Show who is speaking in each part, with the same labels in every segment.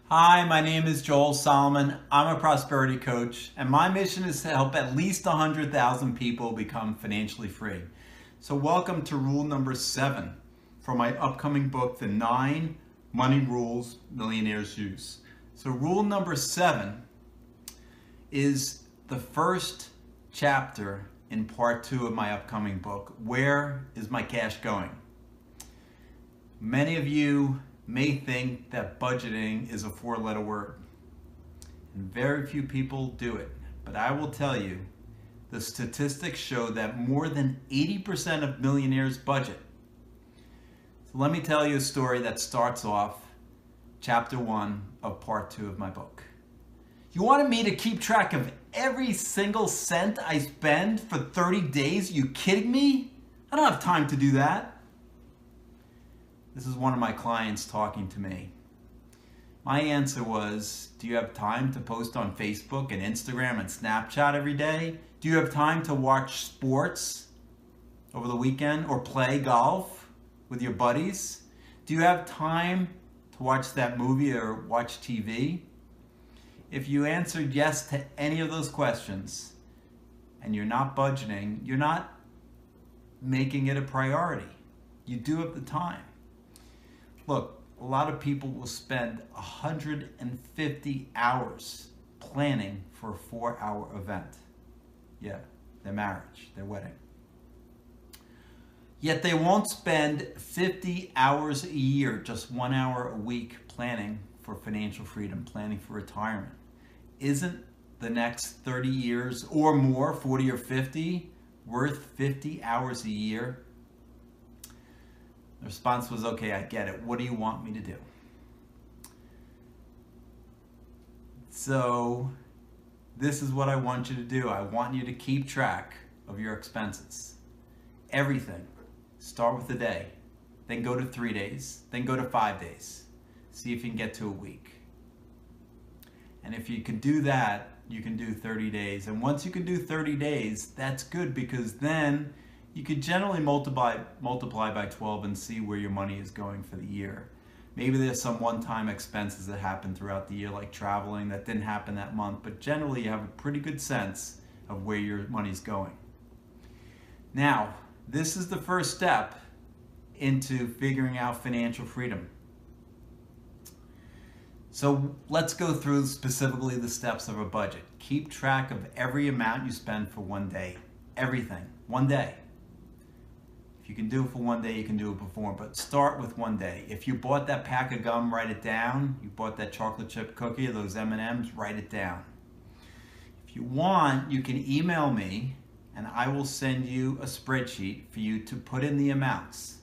Speaker 1: Hi, my name is Joel Solomon. I'm a prosperity coach, and my mission is to help at least 100,000 people become financially free. So welcome to rule number 7 for my upcoming book, The 9 Money Rules Millionaires Use. So rule number 7 is the first chapter in part 2 of my upcoming book, Where is My Cash Going? Many of you may think that budgeting is a 4-letter word, and very few people do it. But I will tell you, the statistics show that more than 80% of millionaires budget. So let me tell you a story that starts off chapter 1 of part 2 of my book. You wanted me to keep track of every single cent I spend for 30 days? Are you kidding me? I don't have time to do that. This is one of my clients talking to me. My answer was, do you have time to post on Facebook and Instagram and Snapchat every day? Do you have time to watch sports over the weekend or play golf with your buddies? Do you have time to watch that movie or watch TV? If you answered yes to any of those questions and you're not budgeting, you're not making it a priority. You do have the time. Look, a lot of people will spend 150 hours planning for a 4-hour event. Yeah, their marriage, their wedding. Yet they won't spend 50 hours a year, just 1 hour a week, planning for financial freedom, planning for retirement. Isn't the next 30 years or more, 40 or 50, worth 50 hours a year? The response was, okay, I get it. What do you want me to do? So this is what I want you to do. I want you to keep track of your expenses. Everything. Start with a day, then go to 3 days, then go to 5 days. See if you can get to a week. And if you can do that, you can do 30 days. And once you can do 30 days, that's good, because then you could generally multiply by 12 and see where your money is going for the year. Maybe there's some one-time expenses that happen throughout the year, like traveling, that didn't happen that month, but generally you have a pretty good sense of where your money's going. Now, this is the first step into figuring out financial freedom. So let's go through specifically the steps of a budget. Keep track of every amount you spend for one day. Everything. One day. If you can do it for one day, you can do it before, but start with one day. If you bought that pack of gum, write it down. You bought that chocolate chip cookie or those M&Ms, write it down. If you want, you can email me and I will send you a spreadsheet for you to put in the amounts.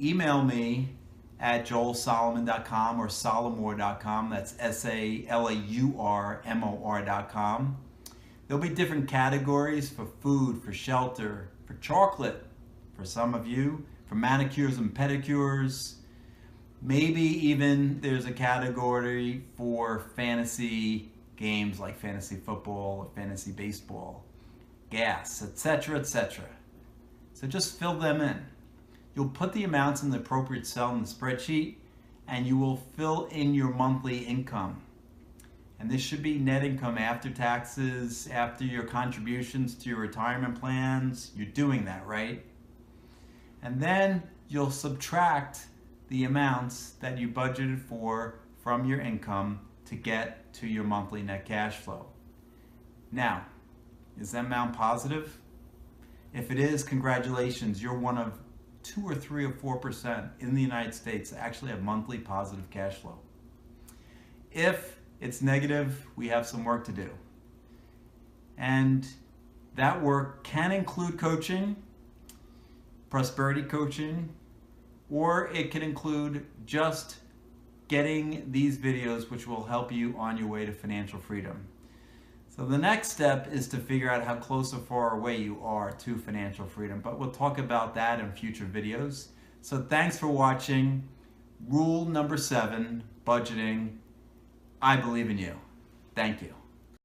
Speaker 1: Email me at joelsolomon.com or Solomor.com. That's SALAURMOR.com. There'll be different categories for food, for shelter, for chocolate, for some of you, for manicures and pedicures. Maybe even there's a category for fantasy games like fantasy football or fantasy baseball, gas, etc., etc. So just fill them in. You'll put the amounts in the appropriate cell in the spreadsheet, and you will fill in your monthly income. And this should be net income after taxes, after your contributions to your retirement plans. You're doing that, right? And then you'll subtract the amounts that you budgeted for from your income to get to your monthly net cash flow. Now, is that amount positive? If it is, congratulations. You're one of 2 or 3 or 4% in the United States that actually have monthly positive cash flow. If it's negative, we have some work to do. And that work can include coaching, prosperity coaching, or it can include just getting these videos which will help you on your way to financial freedom. So the next step is to figure out how close or far away you are to financial freedom, but we'll talk about that in future videos. So thanks for watching. Rule number 7, budgeting. I believe in you. Thank you.